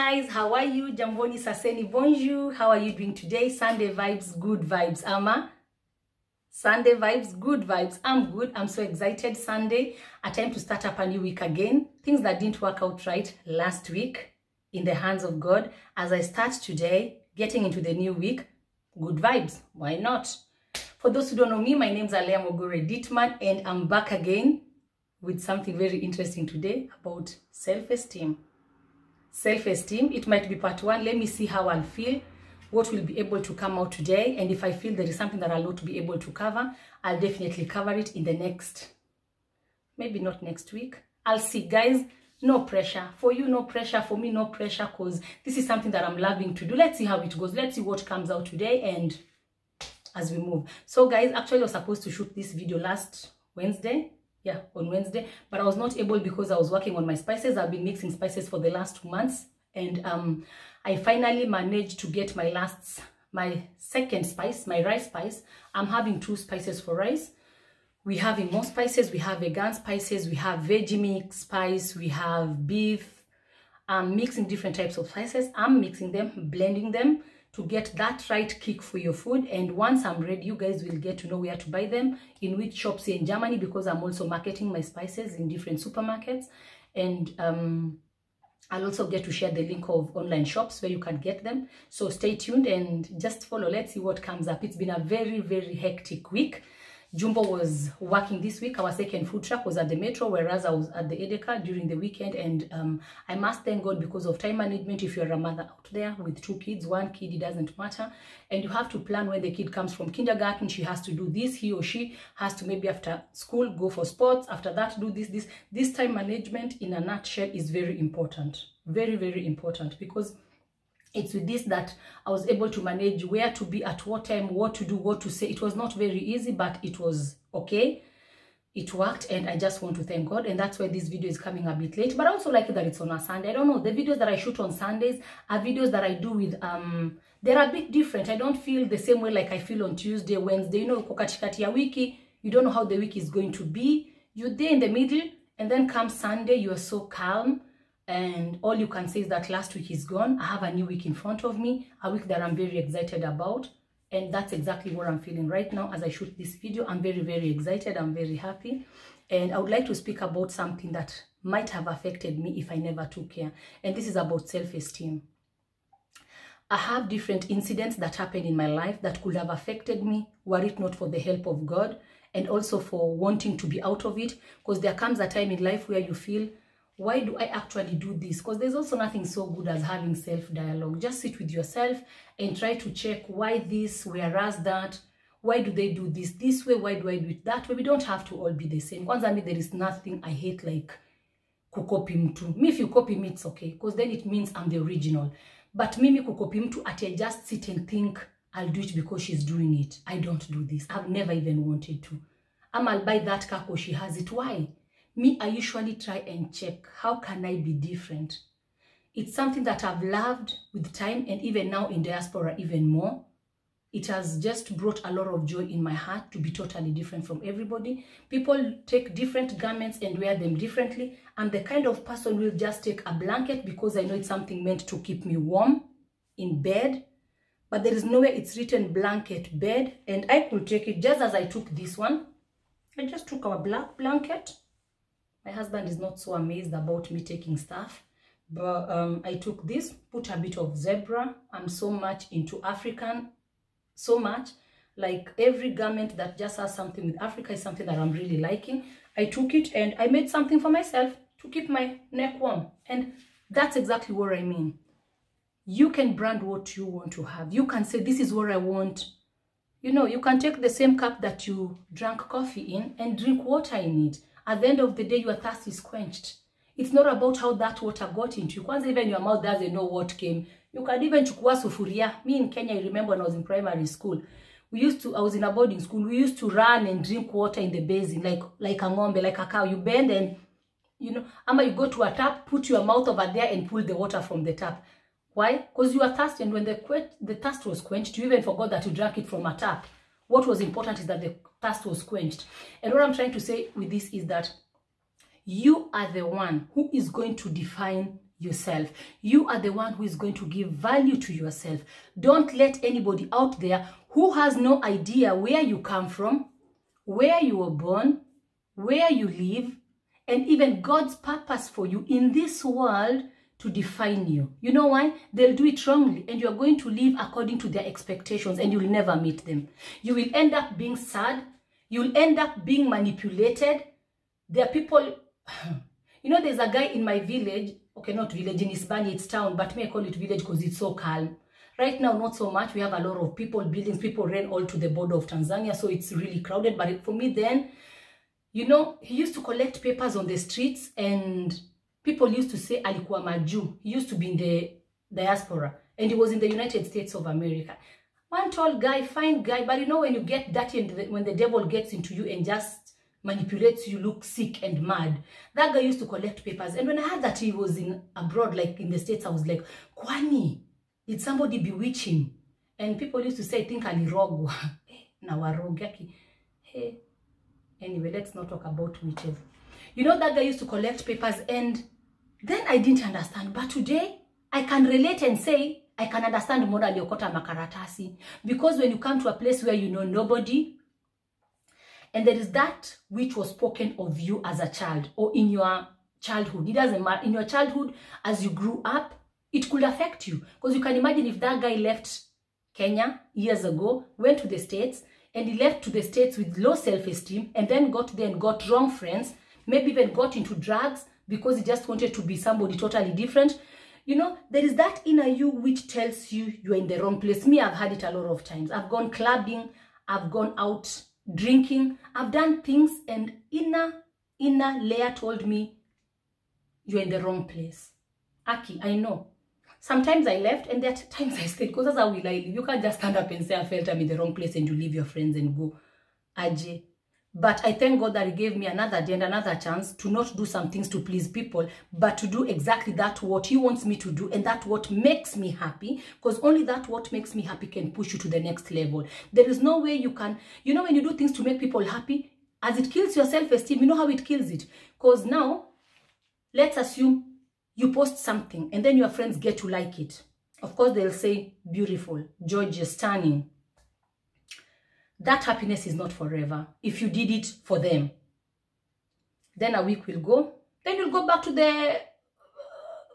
guys, how are you? Jamboni, saseni, bonjour. How are you doing today? Sunday vibes, good vibes. Ama? Sunday vibes, good vibes. I'm good. I'm so excited. Sunday, a time to start up a new week again. Things that didn't work out right last week, in the hands of God. As I start today, getting into the new week, good vibes. Why not? For those who don't know me, my name is Alea Mogore Dittman, and I'm back again with something very interesting today about self-esteem. Self-esteem, it might be part one. Let me see how I'll feel, what will be able to come out today, and if I feel there is something that I'll not be able to cover, I'll definitely cover it in the next, maybe not next week. I'll see, guys. No pressure for you, no pressure for me, no pressure, because this is something that I'm loving to do. Let's see how it goes. Let's see what comes out today and as we move. So guys, actually I was supposed to shoot this video last Wednesday, on Wednesday, but I was not able because I was working on my spices. I've been mixing spices for the last 2 months, and I finally managed to get my second spice, my rice spice. I'm having 2 spices for rice. We have more spices, we have vegan spices, we have veggie mix spice, we have beef. I'm mixing different types of spices. I'm mixing them, blending them to get that right kick for your food. And once I'm ready, you guys will get to know where to buy them, in which shops here in Germany, because I'm also marketing my spices in different supermarkets. And I'll also get to share the link of online shops where you can get them. So stay tuned and just follow. Let's see what comes up. It's been a very, very hectic week. Jumbo was working this week. Our second food truck was at the Metro, whereas I was at the Edeka during the weekend. And I must thank God because of time management. If you're a mother out there with 2 kids, 1 kid, it doesn't matter. And you have to plan when the kid comes from kindergarten. She has to do this. He or she has to maybe after school go for sports. After that, do this. This time management in a nutshell is very important. Very, very important, because it's with this that I was able to manage where to be at what time, what to do, what to say. It was not very easy, but it was okay. It worked, and I just want to thank God. And that's why this video is coming a bit late. But I also like it that it's on a Sunday. I don't know. The videos that I shoot on Sundays are videos that I do with, they're a bit different. I don't feel the same way like I feel on Tuesday, Wednesday. You know, katikati ya wiki, you don't know how the week is going to be. You're there in the middle, and then come Sunday, you're so calm. And all you can say is that last week is gone. I have a new week in front of me, a week that I'm very excited about. And that's exactly what I'm feeling right now as I shoot this video. I'm very, very excited. I'm very happy. And I would like to speak about something that might have affected me if I never took care. And this is about self-esteem. I have different incidents that happened in my life that could have affected me were it not for the help of God, and also for wanting to be out of it. Because there comes a time in life where you feel, why do I actually do this? Because there's also nothing so good as having self-dialogue. Just sit with yourself and try to check why this, whereas that. Why do they do this way? Why do I do it that way? We don't have to all be the same. Kwanza me, there is nothing I hate like kukopi mtu. Me, if you copy me, it's okay, because then it means I'm the original. But me kukopi mtu, I just sit and think I'll do it because she's doing it. I don't do this. I've never even wanted to. I'll buy that car because she has it. Why? Me, I usually try and check, how can I be different? It's something that I've loved with time, and even now in diaspora even more. It has just brought a lot of joy in my heart to be totally different from everybody. People take different garments and wear them differently. I'm the kind of person who will just take a blanket because I know it's something meant to keep me warm in bed. But there is nowhere it's written blanket bed, and I could take it just as I took this one. I just took our black blanket. My husband is not so amazed about me taking stuff, but I took this, put a bit of zebra. I'm so much into African, so much. Like every garment that just has something with Africa is something that I'm really liking. I took it and I made something for myself to keep my neck warm. And that's exactly what I mean. You can brand what you want to have. You can say, this is what I want. You know, you can take the same cup that you drank coffee in and drink water in it. At the end of the day, your thirst is quenched. It's not about how that water got into you. Kwanza even your mouth doesn't know what came. You can even chukua sufuria. Me in Kenya, I remember when I was in primary school, I was in a boarding school, we used to run and drink water in the basin, like a ngombe, like a cow. You bend and, you know, ama you go to a tap, put your mouth over there and pull the water from the tap. Why? Because you are thirsty, and when the thirst was quenched, you even forgot that you drank it from a tap. What was important is that the thirst was quenched. And what I'm trying to say with this is that you are the one who is going to define yourself. You are the one who is going to give value to yourself. Don't let anybody out there who has no idea where you come from, where you were born, where you live, and even God's purpose for you in this world to define you. You know why? They'll do it wrongly, and you're going to live according to their expectations, and you'll never meet them. You will end up being sad. You'll end up being manipulated. There are people, you know, there's a guy in my village, okay, not village, in Hispania, it's town, but may I call it village because it's so calm. Right now, not so much. We have a lot of people, buildings, people ran all to the border of Tanzania, so it's really crowded. But for me then, you know, he used to collect papers on the streets, and people used to say alikuwa maju. He used to be in the diaspora, and he was in the United States of America. One tall guy, fine guy, but you know, when you get dirty and when the devil gets into you and just manipulates you, look sick and mad. That guy used to collect papers. And when I heard that he was in abroad, like in the States, I was like, Kwani, did somebody bewitch him? And people used to say, I think alirogwa. Nawarogaki. Hey. Anyway, let's not talk about witches. You know, that guy used to collect papers, and then I didn't understand. But today, I can relate and say, I can understand more than Yokota Makaratasi. Because when you come to a place where you know nobody, and there is that which was spoken of you as a child or in your childhood. It doesn't matter. In your childhood, as you grew up, it could affect you. Because you can imagine if that guy left Kenya years ago, went to the States, and he left to the States with low self-esteem, and then got there and got wrong friends, maybe even got into drugs because he just wanted to be somebody totally different. You know, there is that inner you which tells you you're in the wrong place. Me, I've had it a lot of times. I've gone clubbing, I've gone out drinking, I've done things, and inner layer told me you're in the wrong place. Aki, I know. Sometimes I left, and there are times I stayed, because that's how we lie. You can't just stand up and say, I felt I'm in the wrong place, and you leave your friends and go. Aje. But I thank God that he gave me another day and another chance to not do some things to please people, but to do exactly that what he wants me to do, and that what makes me happy, because only that what makes me happy can push you to the next level. There is no way you can, you know, when you do things to make people happy, as it kills your self-esteem, you know how it kills it? Because now, let's assume you post something, and then your friends get to like it. Of course, they'll say, beautiful, gorgeous, stunning. That happiness is not forever if you did it for them. Then a week will go. Then you'll go back to the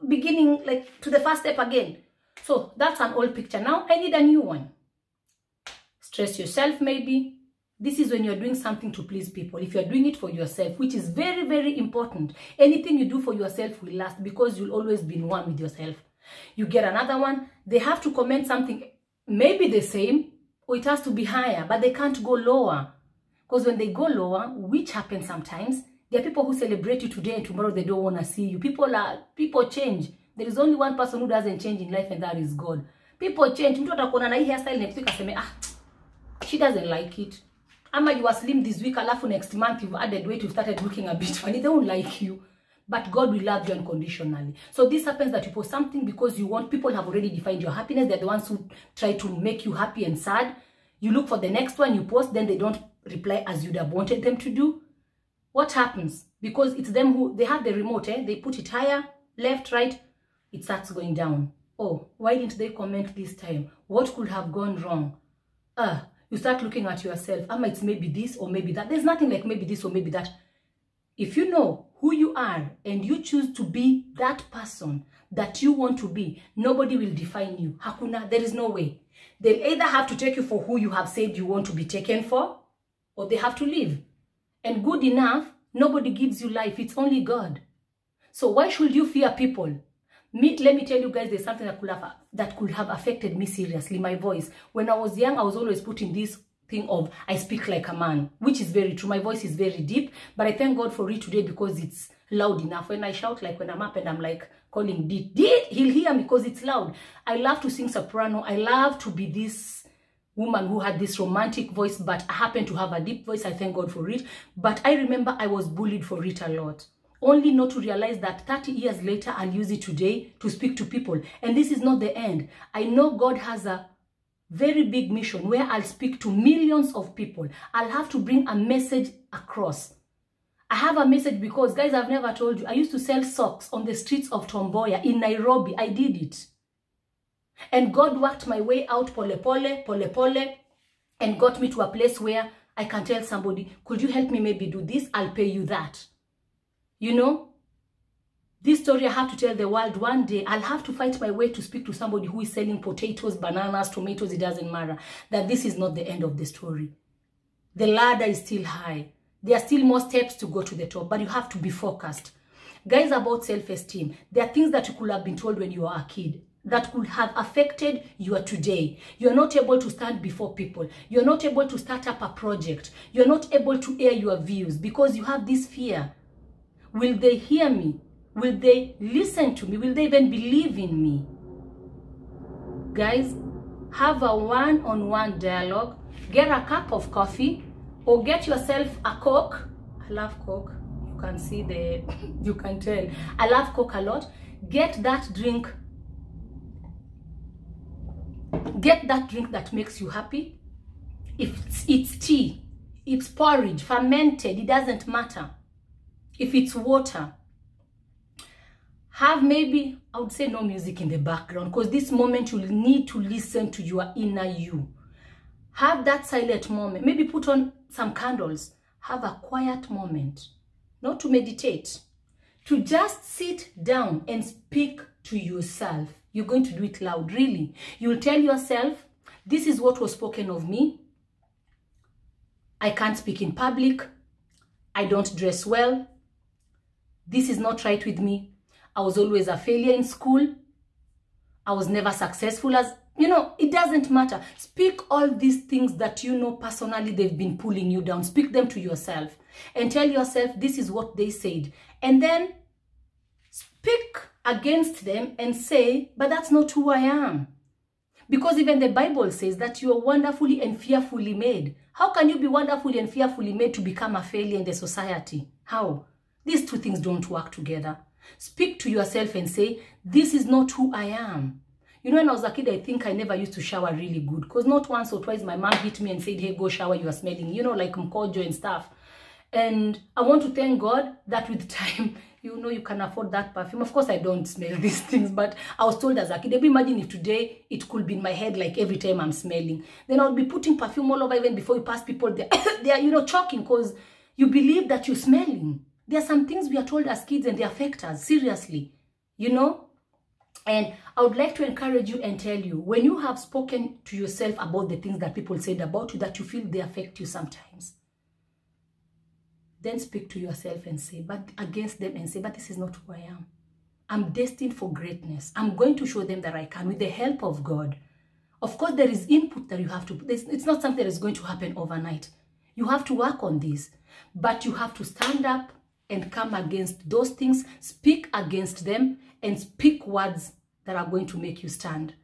beginning, like to the first step again. So that's an old picture. Now I need a new one. Stress yourself maybe. This is when you're doing something to please people. If you're doing it for yourself, which is very, very important. Anything you do for yourself will last, because you'll always be in one with yourself. You get another one. They have to comment something, maybe the same, or it has to be higher, but they can't go lower. Because when they go lower, which happens sometimes, there are people who celebrate you today and tomorrow they don't want to see you. People change. There is only one person who doesn't change in life, and that is God. People change. Mtu atakuona na hii hairstyle next week aseme, she doesn't like it. Ama you are slim this week, alafu next month you've added weight, you've started looking a bit funny. They won't like you. But God will love you unconditionally. So this happens that you post something because you want, people have already defined your happiness. They're the ones who try to make you happy and sad. You look for the next one, you post, then they don't reply as you'd have wanted them to do. What happens? Because it's them who, they have the remote, they put it higher, left, right, it starts going down. Oh, why didn't they comment this time? What could have gone wrong? You start looking at yourself. It's maybe this or maybe that. There's nothing like maybe this or maybe that. If you know who you are and you choose to be that person that you want to be, nobody will define you. Hakuna, there is no way. They'll either have to take you for who you have said you want to be taken for, or they have to leave. And good enough, nobody gives you life. It's only God. So why should you fear people? Let me tell you guys, there's something that could have affected me seriously, my voice. When I was young, I was always putting this thing of, I speak like a man, which is very true. My voice is very deep, but I thank God for it today because it's loud enough. When I shout, like when I'm up and I'm like calling Dee, he'll hear me because it's loud. I love to sing soprano. I love to be this woman who had this romantic voice, but I happen to have a deep voice. I thank God for it. But I remember I was bullied for it a lot. Only not to realize that 30 years later, I'll use it today to speak to people. And this is not the end. I know God has a very big mission where I'll speak to millions of people. I'll have to bring a message across. I have a message because, guys, I've never told you, I used to sell socks on the streets of Tomboya in Nairobi. I did it. And God worked my way out pole pole, and got me to a place where I can tell somebody, could you help me maybe do this? I'll pay you that. You know, this story I have to tell the world. One day, I'll have to fight my way to speak to somebody who is selling potatoes, bananas, tomatoes, it doesn't matter. That this is not the end of the story. The ladder is still high. There are still more steps to go to the top, but you have to be focused. Guys, about self-esteem, there are things that you could have been told when you were a kid that could have affected your today. You're not able to stand before people. You're not able to start up a project. You're not able to air your views because you have this fear. Will they hear me? Will they listen to me? Will they even believe in me? Guys, have a one-on-one dialogue. Get a cup of coffee or get yourself a Coke. I love Coke. You can see the, you can tell. I love Coke a lot. Get that drink. Get that drink that makes you happy. If it's tea, it's porridge, fermented, it doesn't matter. If it's water, have maybe, I would say no music in the background, because this moment you'll need to listen to your inner you. Have that silent moment. Maybe put on some candles. Have a quiet moment. Not to meditate. To just sit down and speak to yourself. You're going to do it loud, really. You'll tell yourself, this is what was spoken of me. I can't speak in public. I don't dress well. This is not right with me. I was always a failure in school. I was never successful as, you know, it doesn't matter. Speak all these things that you know personally they've been pulling you down. Speak them to yourself and tell yourself this is what they said. And then speak against them and say, but that's not who I am. Because even the Bible says that you are wonderfully and fearfully made. How can you be wonderfully and fearfully made to become a failure in the society? How? These two things don't work together. Speak to yourself and say, this is not who I am. You know, when I was a kid, I think I never used to shower really good. Because not once or twice my mom hit me and said, hey, go shower, you are smelling. You know, like mkojo and stuff. And I want to thank God that with time, you know, you can afford that perfume. Of course, I don't smell these things, but I was told as a kid, imagine if today it could be in my head like every time I'm smelling. Then I'll be putting perfume all over even before you pass people. They are, you know, choking because you believe that you're smelling. There are some things we are told as kids and they affect us, seriously, you know. And I would like to encourage you and tell you, when you have spoken to yourself about the things that people said about you, that you feel they affect you sometimes, then speak to yourself and say, but against them and say, but this is not who I am. I'm destined for greatness. I'm going to show them that I can with the help of God. Of course, there is input that you have to put. It's not something that is going to happen overnight. You have to work on this, but you have to stand up and come against those things, speak against them, and speak words that are going to make you stand.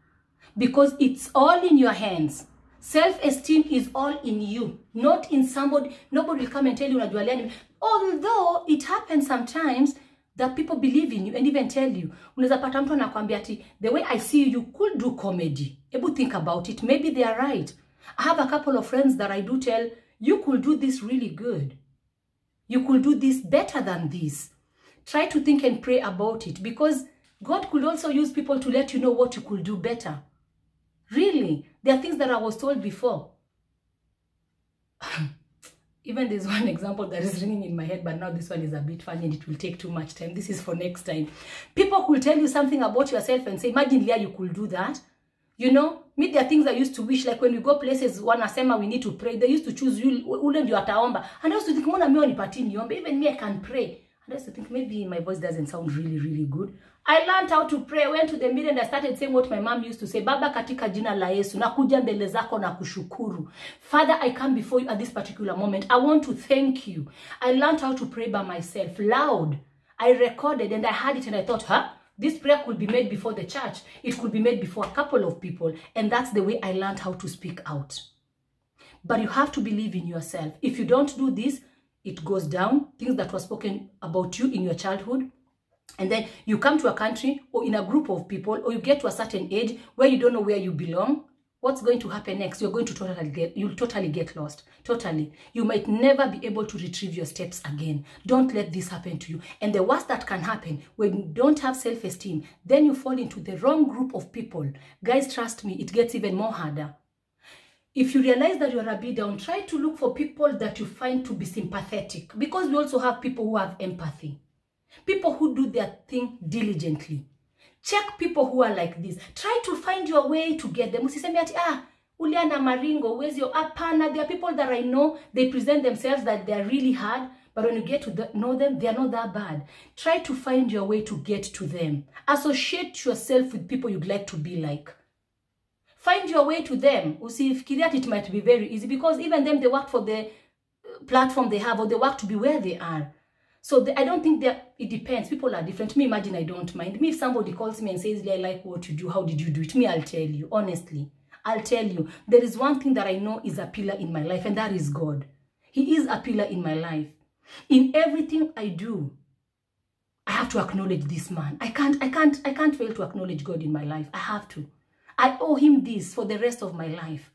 Because it's all in your hands. Self-esteem is all in you, not in somebody. Nobody will come and tell you, although it happens sometimes that people believe in you and even tell you, the way I see you, you could do comedy. Able think about it. Maybe they are right. I have a couple of friends that I do tell, you could do this really good. You could do this better than this. Try to think and pray about it, because God could also use people to let you know what you could do better. Really, there are things that I was told before. Even there's one example that is ringing in my head, but now this one is a bit funny and it will take too much time. This is for next time. People could tell you something about yourself and say, imagine, Leah, you could do that. You know, me, there are things I used to wish, like when we go places, wanasema we need to pray, they used to choose you, ule ndio ataomba. And I used to think, mbona mimi wanipati niombe? Even me, I can pray. And I used to think, maybe my voice doesn't sound really, really good. I learned how to pray. I went to the mirror and I started saying what my mom used to say. Baba, katika jina la Yesu, nakuja mbele zako na kushukuru. Father, I come before you at this particular moment. I want to thank you. I learned how to pray by myself, loud. I recorded and I had it and I thought, this prayer could be made before the church. It could be made before a couple of people. And that's the way I learned how to speak out. But you have to believe in yourself. If you don't do this, it goes down. Things that were spoken about you in your childhood. And then you come to a country or in a group of people, or you get to a certain age where you don't know where you belong. what's going to happen next? You'll totally get lost. Totally. You might never be able to retrieve your steps again. Don't let this happen to you. And the worst that can happen, when you don't have self-esteem, then you fall into the wrong group of people. Guys, trust me, it gets even more harder. If you realize that you're a bit down, try to look for people that you find to be sympathetic, because we also have people who have empathy. People who do their thing diligently. Check people who are like this. Try to find your way to get them. Usiseme ati, Uliana Maringo, where's your apana? There are people that I know, they present themselves that they're really hard, but when you get to know them, they're not that bad. Try to find your way to get to them. Associate yourself with people you'd like to be like. Find your way to them. Usifikiria it might be very easy, because even them, they work for the platform they have, or they work to be where they are. So I don't think that it depends. People are different. Me, imagine I don't mind. Me, if somebody calls me and says, I like what you do, how did you do it? Me, I'll tell you, honestly. I'll tell you. There is one thing that I know is a pillar in my life, and that is God. He is a pillar in my life. In everything I do, I have to acknowledge this man. I can't fail to acknowledge God in my life. I have to. I owe him this for the rest of my life.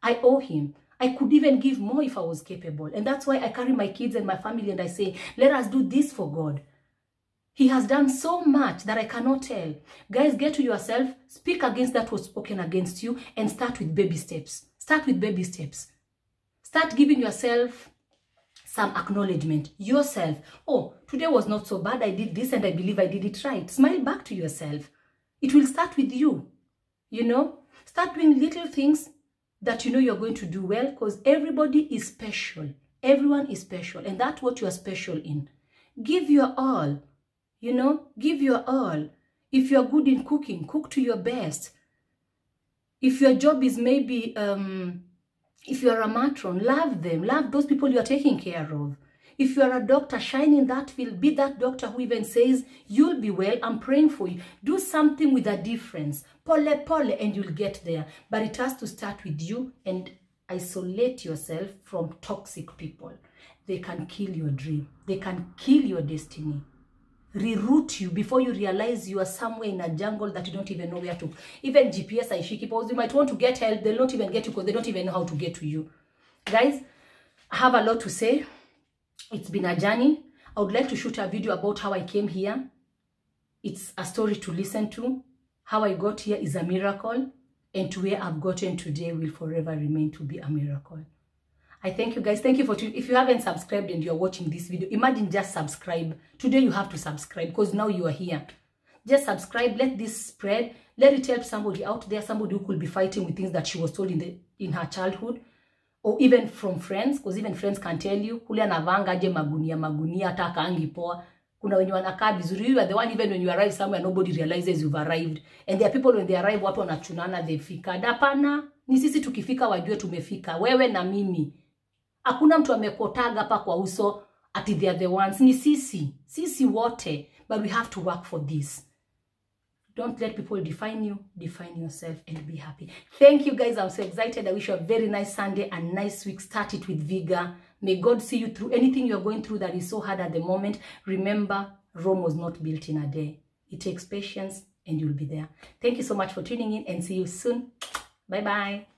I owe him. I could even give more if I was capable. And that's why I carry my kids and my family and I say, let us do this for God. He has done so much that I cannot tell. Guys, get to yourself, speak against that was spoken against you, and start with baby steps. Start with baby steps. Start giving yourself some acknowledgement. Yourself. Oh, today was not so bad. I did this and I believe I did it right. Smile back to yourself. It will start with you. You know, start doing little things that you know you're going to do well, because everybody is special. Everyone is special, and that's what you are special in. Give your all, you know, give your all. If you're good in cooking, cook to your best. If your job is maybe, if you're a matron, love them. Love those people you're taking care of. If you're a doctor, shine in that field. Be that doctor who even says, you'll be well, I'm praying for you. Do something with a difference. Pole, pole, and you'll get there. But it has to start with you, and isolate yourself from toxic people. They can kill your dream. They can kill your destiny. Reroute you before you realize you are somewhere in a jungle that you don't even know where to. Even GPS, Aishiki, because you might want to get help. They'll not even get you because they don't even know how to get to you. Guys, I have a lot to say. It's been a journey. I would like to shoot a video about how I came here. It's a story to listen to. How I got here is a miracle. And to where I've gotten today will forever remain to be a miracle. I thank you guys. Thank you for tuning. If you haven't subscribed and you're watching this video, imagine just subscribe. Today you have to subscribe because now you are here. Just subscribe. Let this spread. Let it help somebody out there. Somebody who could be fighting with things that she was told in her childhood. Or even from friends, because even friends can tell you, kule anavanga aje magunia, hata akaangi poa. Kuna wenye wanakaa vizuri. You are the one, even when you arrive somewhere, nobody realizes you've arrived. And there are people when they arrive, watu wanachunana, they fika. Dapana, ni sisi tukifika wajue tumefika. Wewe na mimi. Hakuna mtu amekotaga hapa kwa uso, ati they are the ones. Ni sisi. Sisi wote. But we have to work for this. Don't let people define you. Define yourself and be happy. Thank you guys. I'm so excited. I wish you a very nice Sunday and nice week. Start it with vigor. May God see you through anything you're going through that is so hard at the moment. Remember, Rome was not built in a day. It takes patience and you'll be there. Thank you so much for tuning in and see you soon. Bye-bye.